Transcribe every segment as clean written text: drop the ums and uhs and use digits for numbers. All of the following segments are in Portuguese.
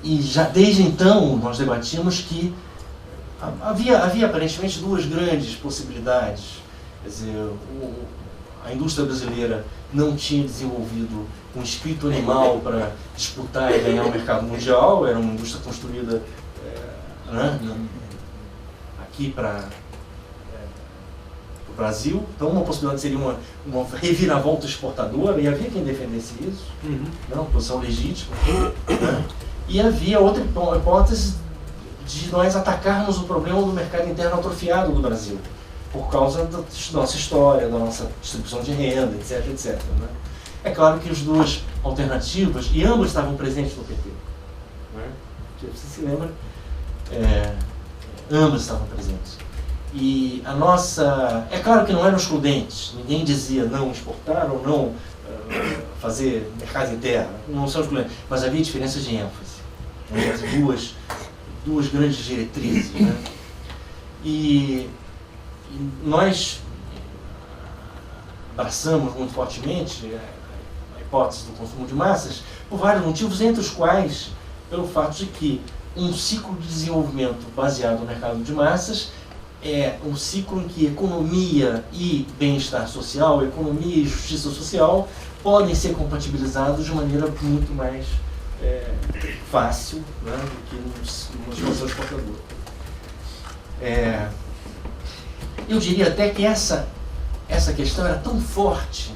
E já desde então nós debatimos que havia aparentemente duas grandes possibilidades. Quer dizer, a indústria brasileira não tinha desenvolvido um espírito animal para disputar e ganhar o mercado mundial, era uma indústria construída aqui para o Brasil. Então uma possibilidade seria uma reviravolta exportadora, e havia quem defendesse isso, uma posição legítima. E havia outra hipótese de nós atacarmos o problema do mercado interno atrofiado do Brasil, por causa da nossa história, da nossa distribuição de renda, etc, etc. É claro que as duas alternativas, e ambas estavam presentes no PT, você se lembra, ambas estavam presentes. E a nossa... É claro que não eram excludentes, ninguém dizia não exportar ou não fazer mercado interno, não são excludentes, mas havia diferenças de ênfase, as duas grandes diretrizes. E nós abraçamos muito fortemente a hipótese do consumo de massas por vários motivos, entre os quais pelo fato de que um ciclo de desenvolvimento baseado no mercado de massas é um ciclo em que economia e bem-estar social, economia e justiça social podem ser compatibilizados de maneira muito mais fácil, do que numa situação exportadora. Eu diria até que essa questão era tão forte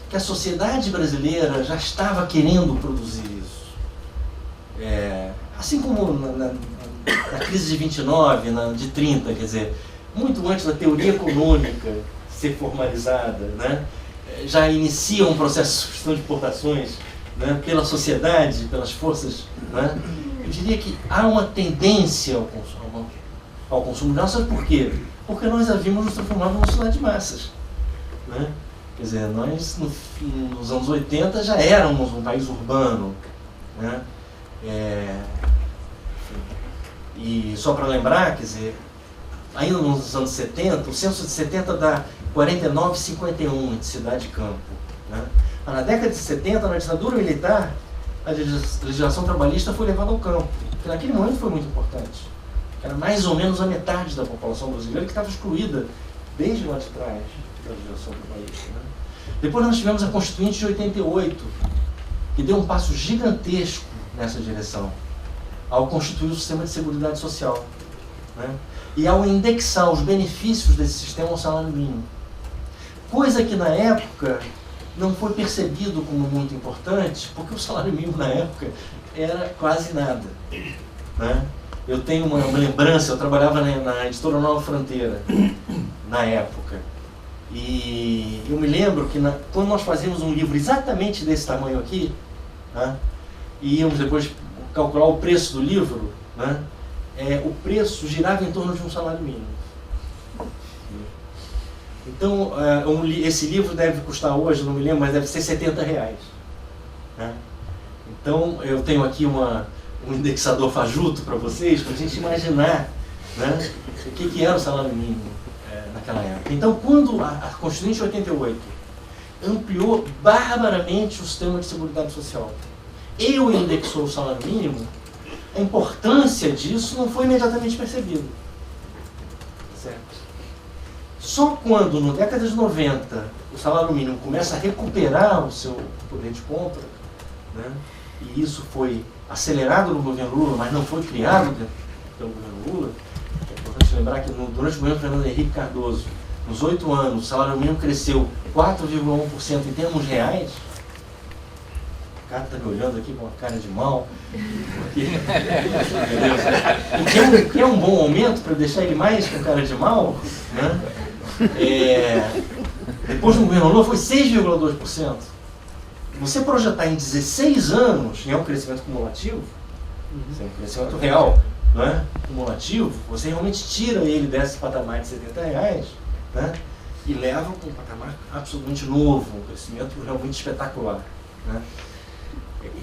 que a sociedade brasileira já estava querendo produzir isso. Assim como na crise de 29, de 30, quer dizer, muito antes da teoria econômica ser formalizada, já inicia um processo de substituição de exportações pela sociedade, pelas forças. Eu diria que há uma tendência ao consumo de massas. Por quê? Porque nós havíamos nos transformado numa sociedade de massas. Quer dizer, nós nos anos 80 já éramos um país urbano. E só para lembrar, quer dizer, ainda nos anos 70, o censo de 70 dá 49,51 de cidade e campo. Mas na década de 70, na ditadura militar, a legislação trabalhista foi levada ao campo, que naquele momento foi muito importante. Era mais ou menos a metade da população brasileira que estava excluída desde lá de trás da legislação trabalhista. Depois nós tivemos a Constituinte de 88, que deu um passo gigantesco nessa direção, ao constituir o sistema de seguridade social, e ao indexar os benefícios desse sistema ao salário mínimo. Coisa que na época não foi percebido como muito importante, porque o salário mínimo na época era quase nada. Eu tenho uma lembrança, eu trabalhava na editora Nova Fronteira, na época, e eu me lembro que quando nós fazíamos um livro exatamente desse tamanho aqui, e íamos depois calcular o preço do livro, o preço girava em torno de um salário mínimo. Então, esse livro deve custar hoje, não me lembro, mas deve ser R$70. Então, eu tenho aqui um indexador fajuto para vocês, para a gente imaginar o que era o salário mínimo naquela época. Então, quando a Constituinte de 88 ampliou barbaramente o sistema de seguridade social e indexou o salário mínimo, a importância disso não foi imediatamente percebida. Certo? Só quando, na década de 90, o salário mínimo começa a recuperar o seu poder de compra, e isso foi acelerado no governo Lula, mas não foi criado pelo governo Lula. É importante lembrar que durante o governo Fernando Henrique Cardoso, nos 8 anos, o salário mínimo cresceu 4,1% em termos reais. O cara está me olhando aqui com uma cara de mal. O que é um bom aumento para deixar ele mais com cara de mal. Depois do governo Lula foi 6,2%. Você projetar em 16 anos, e é um crescimento cumulativo, é um crescimento real, cumulativo, você realmente tira ele desse patamar de R$70, e leva para um patamar absolutamente novo, um crescimento realmente espetacular.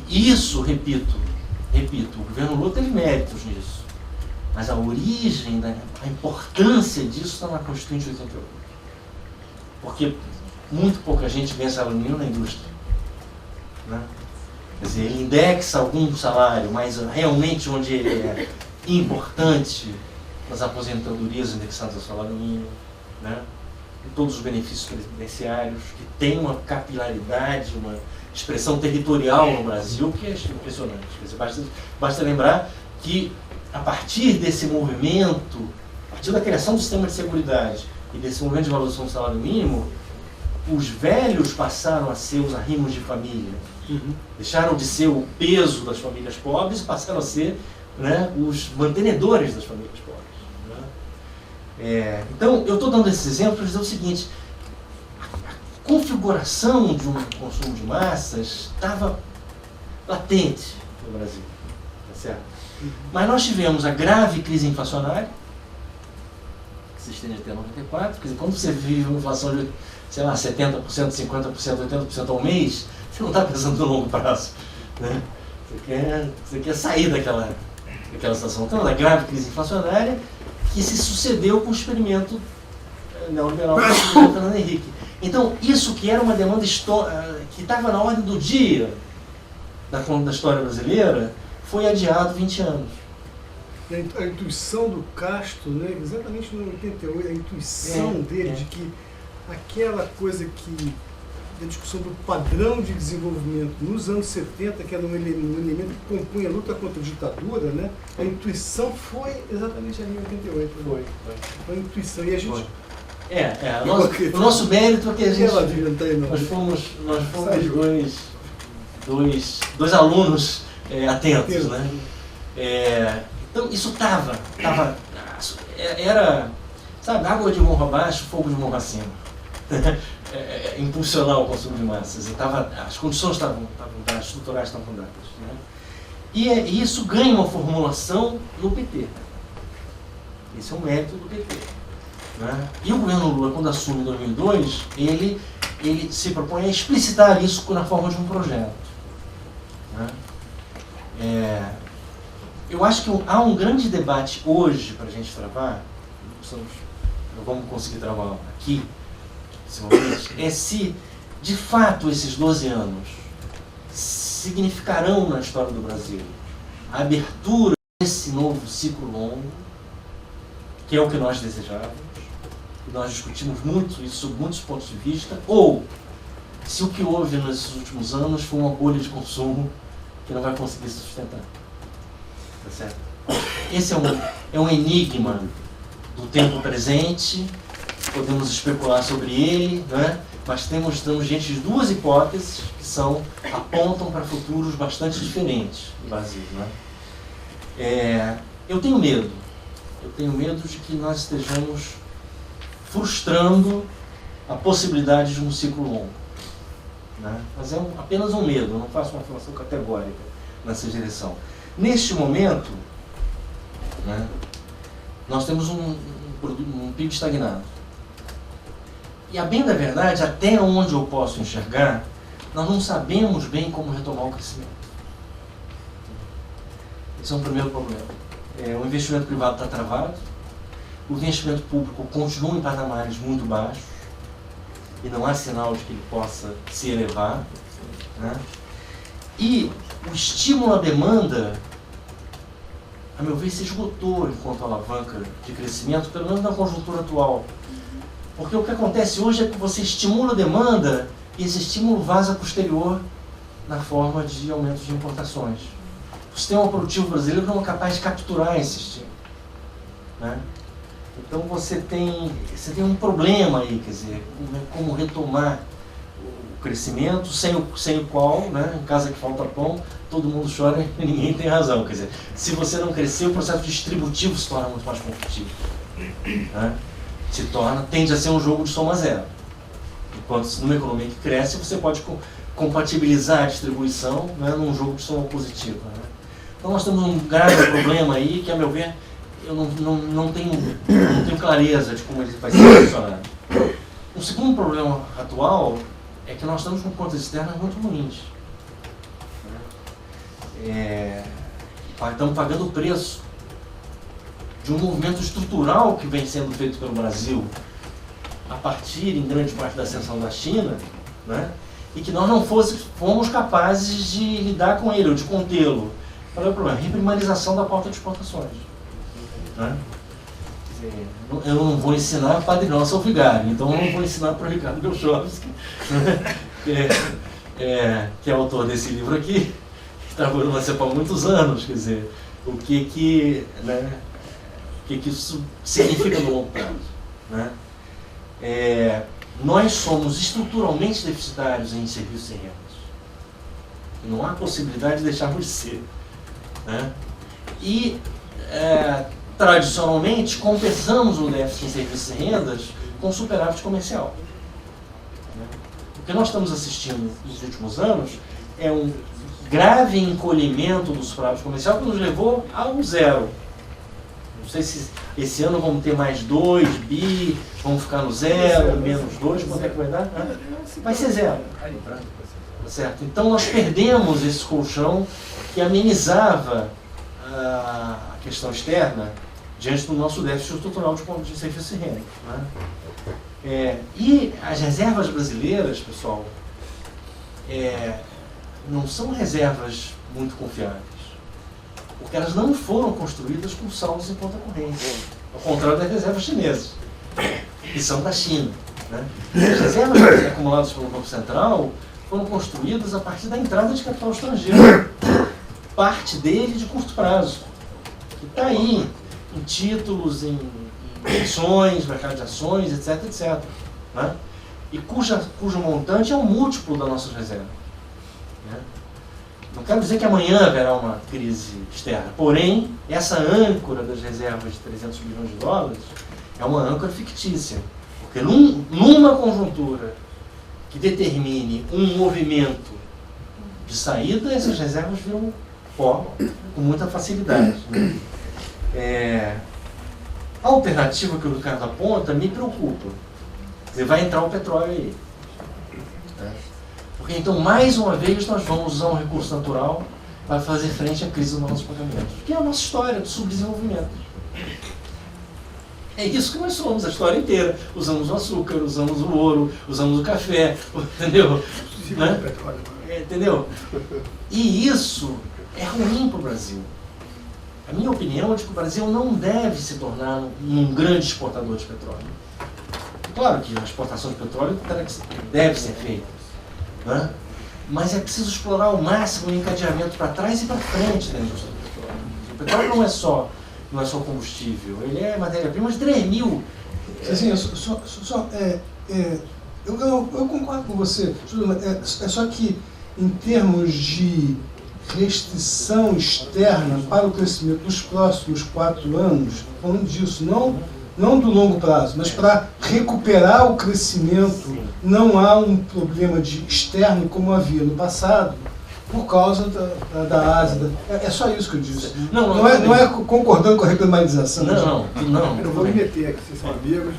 Isso, repito, o governo Lula teve méritos nisso, mas a origem, a importância disso está na Constituinte de 88. Porque muito pouca gente ganha salário mínimo na indústria. Quer dizer, ele indexa algum salário, mas realmente onde ele é importante, nas aposentadorias indexadas ao salário mínimo, né? E todos os benefícios previdenciários, que tem uma capilaridade, uma expressão territorial no Brasil, que é impressionante. Quer dizer, basta lembrar que, a partir desse movimento, a partir da criação do sistema de seguridade e desse movimento de valorização do salário mínimo, os velhos passaram a ser os arrimos de família. Deixaram de ser o peso das famílias pobres e passaram a ser, né, os mantenedores das famílias pobres. Né? Então, eu estou dando esses exemplos para dizer o seguinte: a configuração de um consumo de massas estava latente no Brasil. Tá certo? Mas nós tivemos a grave crise inflacionária, que se estende até 94, quer dizer, quando você vive uma inflação de, sei lá, 70%, 50%, 80% ao mês, você não está pensando no longo prazo. Né? Você quer sair daquela situação. Então, a grave crise inflacionária que se sucedeu com o experimento neoliberal do Fernando Henrique. Então, isso que era uma demanda que estava na ordem do dia da história brasileira, foi adiado 20 anos. A intuição do Castro, né, exatamente no 88, a intuição dele de que aquela coisa que, da discussão do padrão de desenvolvimento nos anos 70, que era um elemento que compunha a luta contra a ditadura, né, a intuição foi exatamente ali em 88. Foi a intuição. E a gente... O nosso mérito é que a gente... Nós fomos dois alunos atentos, né? Então, isso era, sabe, água de morro abaixo, fogo de morro acima. Impulsionar o consumo de massas. As condições estruturais estavam dadas. Né? E isso ganha uma formulação no PT. Esse é o mérito do PT. Né? E o governo Lula, quando assume em 2002, ele se propõe a explicitar isso na forma de um projeto. Né? Eu acho que há um grande debate hoje para a gente travar, não vamos conseguir travar aqui, é se, de fato, esses 12 anos significarão na história do Brasil a abertura desse novo ciclo longo, que é o que nós desejávamos, e nós discutimos muito isso sob muitos pontos de vista, ou se o que houve nesses últimos anos foi uma bolha de consumo que não vai conseguir se sustentar. Tá certo? Esse é um enigma do tempo presente, podemos especular sobre ele, né? Mas estamos diante de duas hipóteses que apontam para futuros bastante diferentes do Brasil. Né? Eu tenho medo de que nós estejamos frustrando a possibilidade de um ciclo longo. Né? Mas é apenas um medo, eu não faço uma afirmação categórica nessa direção. Neste momento, né, nós temos um PIB estagnado. E a bem da verdade, até onde eu posso enxergar, nós não sabemos bem como retomar o crescimento. Esse é um primeiro problema. O investimento privado está travado, o investimento público continua em patamares muito baixos, e não há sinal de que ele possa se elevar. Né? E o estímulo à demanda, a meu ver, se esgotou enquanto alavanca de crescimento, pelo menos na conjuntura atual. Porque o que acontece hoje é que você estimula a demanda e esse estímulo vaza para o exterior na forma de aumento de importações. O sistema produtivo brasileiro não é capaz de capturar esse estímulo. Né? Então você tem um problema aí, quer dizer, como retomar o crescimento sem o qual, né, em casa que falta pão, todo mundo chora e ninguém tem razão. Quer dizer, se você não crescer, o processo distributivo se torna muito mais competitivo. Né? Tende a ser um jogo de soma zero. Enquanto numa economia que cresce, você pode compatibilizar a distribuição, né, num jogo de soma positiva. Né? Então nós temos um grave problema aí que, a meu ver, eu não tenho clareza de como ele vai ser solucionado. O segundo problema atual é que nós estamos com contas externas muito ruins. Estamos pagando o preço de um movimento estrutural que vem sendo feito pelo Brasil a partir, em grande parte, da ascensão da China, né? e que nós não fomos capazes de lidar com ele, ou de contê-lo. Qual é o problema? Reprimarização da pauta de exportações. Né? Eu não vou ensinar Padre Nosso ao Vigário, então eu não vou ensinar para o Ricardo Belchowski, que é autor desse livro aqui, que trabalhou na CEPA há muitos anos, quer dizer, o que isso significa no longo prazo. Né? Nós somos estruturalmente deficitários em serviços e rendas. Não há possibilidade de deixarmos de ser. Né? E, tradicionalmente, compensamos o déficit em serviços e rendas com superávit comercial. Né? O que nós estamos assistindo nos últimos anos é um grave encolhimento do superávit comercial que nos levou ao zero. Não sei se esse ano vamos ter mais 2 bi, vamos ficar no zero, menos 2, quanto é que vai dar? Vai ser zero. Tá certo? Então nós perdemos esse colchão que amenizava a questão externa diante do nosso déficit estrutural de serviços e renda. Né? E as reservas brasileiras, pessoal, não são reservas muito confiáveis, porque elas não foram construídas com saldos em conta corrente, ao contrário das reservas chinesas, que são da China. Né? As reservas acumuladas pelo Banco Central foram construídas a partir da entrada de capital estrangeiro, parte dele de curto prazo, que está aí em títulos, em ações, mercado de ações, etc, etc. Né? E cujo montante é um múltiplo das nossas reservas. Né? Não quero dizer que amanhã haverá uma crise externa, porém, essa âncora das reservas de 300 bilhões de dólares é uma âncora fictícia, porque numa conjuntura que determine um movimento de saída, essas reservas viram pó com muita facilidade. Né? A alternativa que o Ricardo aponta me preocupa. Vai entrar o petróleo aí. Né? Porque então, mais uma vez, nós vamos usar um recurso natural para fazer frente à crise dos nossos pagamentos, que é a nossa história do subdesenvolvimento. É isso que nós somos, a história inteira. Usamos o açúcar, usamos o ouro, usamos o café, entendeu? Né? Entendeu? E isso é ruim para o Brasil. A minha opinião é de que o Brasil não deve se tornar um grande exportador de petróleo. Claro que a exportação de petróleo deve ser feita, né? Mas é preciso explorar ao máximo o encadeamento para trás e para frente da indústria do petróleo. O petróleo não é só combustível, ele é matéria-prima de 3 mil. Assim, eu concordo com você, é só que em termos de restrição externa para o crescimento dos próximos 4 anos, falando disso, não do longo prazo, mas para recuperar o crescimento, não há um problema externo como havia no passado, por causa da Ásia. É só isso que eu disse. Não é concordando com a reprimarização. Não. Eu vou me meter aqui, vocês são amigos.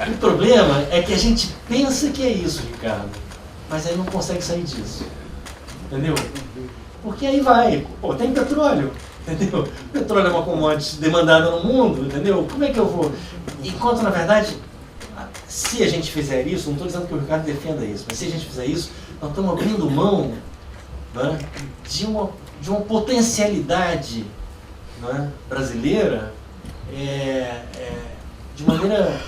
O problema é que a gente pensa que é isso, Ricardo, mas aí não consegue sair disso. Entendeu? Porque aí vai. Pô, tem petróleo. Entendeu? O petróleo é uma commodity demandada no mundo, entendeu? Como é que eu vou? Enquanto, na verdade, se a gente fizer isso, não estou dizendo que o Ricardo defenda isso, mas se a gente fizer isso, nós estamos abrindo mão, né, de uma potencialidade, né, brasileira de maneira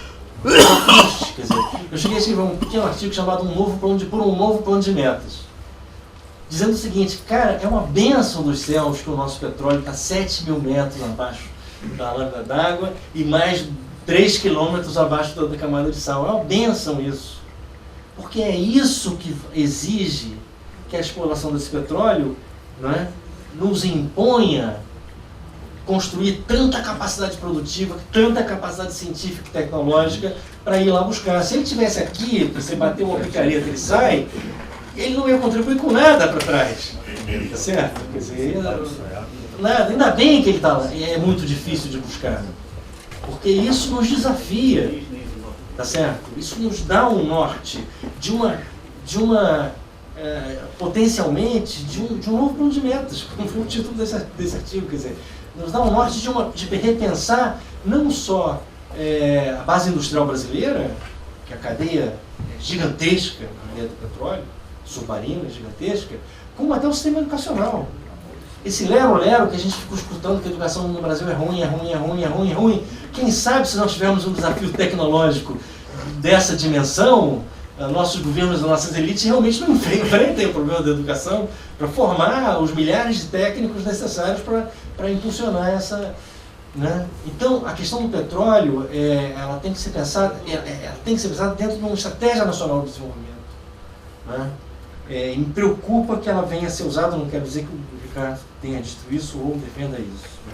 triste. Quer dizer, eu cheguei a escrever um pequeno artigo chamado um novo plano de metas, dizendo o seguinte: cara, é uma bênção dos céus que o nosso petróleo está 7 mil metros abaixo da lâmina d'água e mais 3 quilômetros abaixo da camada de sal. É uma bênção isso. Porque é isso que exige que a exploração desse petróleo, né, nos imponha construir tanta capacidade produtiva, tanta capacidade científica e tecnológica para ir lá buscar. Se ele estivesse aqui, você bater uma picareta e ele sai, ele não ia contribuir com nada para trás. Tá certo? Quer dizer, nada. Ainda bem que ele está lá. É muito difícil de buscar. Porque isso nos desafia. Tá certo? Isso nos dá um norte potencialmente de um novo plano de metas, como foi o título desse artigo. Quer dizer, nos dá um norte de repensar não só a base industrial brasileira, que é a cadeia gigantesca na área do petróleo, submarina gigantesca, como até o sistema educacional. Esse lero-lero que a gente ficou escutando que a educação no Brasil é ruim, é ruim, é ruim, é ruim, é ruim. Quem sabe se nós tivermos um desafio tecnológico dessa dimensão, nossos governos, nossas elites realmente não enfrentem o problema da educação para formar os milhares de técnicos necessários para impulsionar essa... Né? Então, a questão do petróleo, ela tem que ser pensada, dentro de uma estratégia nacional de desenvolvimento. Né? E me preocupa que ela venha a ser usada, não quero dizer que o Ricardo tenha dito isso ou defenda isso. Né?